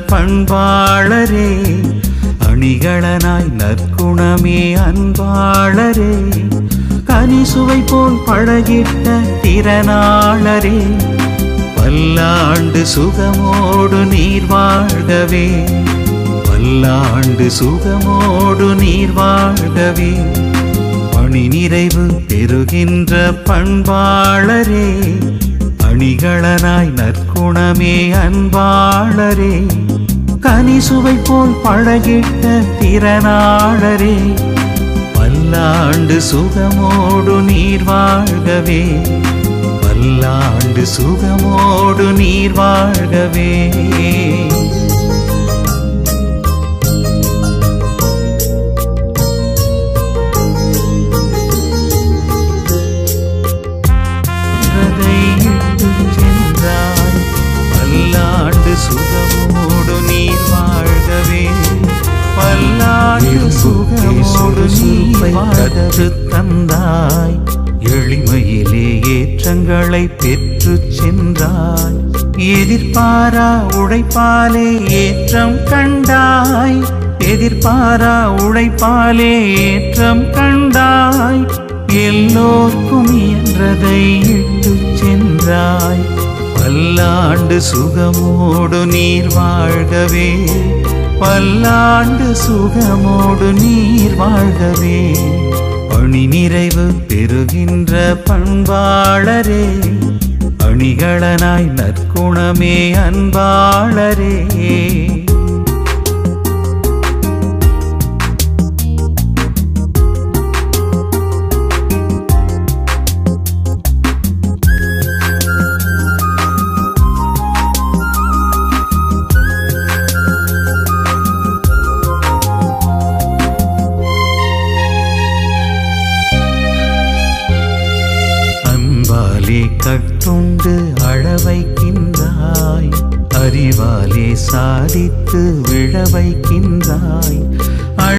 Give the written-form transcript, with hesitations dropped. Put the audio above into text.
பண்பாளரே, அணிகளனாய் நற்குணமே அன்பாளரே, கனிசுவை போல் பழகிட்ட திறனாளரே, பல்லாண்டு சுகமோடு நீர் வாழ்கவே, பல்லாண்டு சுகமோடு நீர் வாழ்கவே. பணி நிறைவு பெறுகின்ற பண்பாளரே, அணிகளனாய் நற்குணமே அன்பாளரே, கனிசுவை போல் பழகிட்ட திறனாளரே, பல்லாண்டு சுகமோடு நீர் வாழ்கவே, பல்லாண்டு சுகமோடு நீர் வாழ்கவே. பல்லாண்டு சுகமோடு நீர் வாழ்கவே, பல்லாண்டு சுகமோடு நீர் கற்று தந்தாய், எளிமையிலே ஏற்றங்களை பெற்று சென்றாய், எதிர்பாரா உழைப்பாலே ஏற்றம் கண்டாய், எதிர்பாரா உழைப்பாலே ஏற்றம் கண்டாய், எல்லோர்க்கும் இயன்றதை இட்டு சென்றாய், பல்லாண்டு சுகமோடு நீர் வாழ்கவே, பல்லாண்டு சுகமோடு நீர் வாழ்கவே. பணி நிறைவு பெறுகின்ற பண்பாளரே, அணிகளனாய் நற்குணமே அன்பாளரே, கட்டுண்டு அழவைக்கின்றாய், அறிவாலே சாதித்து விழ வைக்கின்றாய்,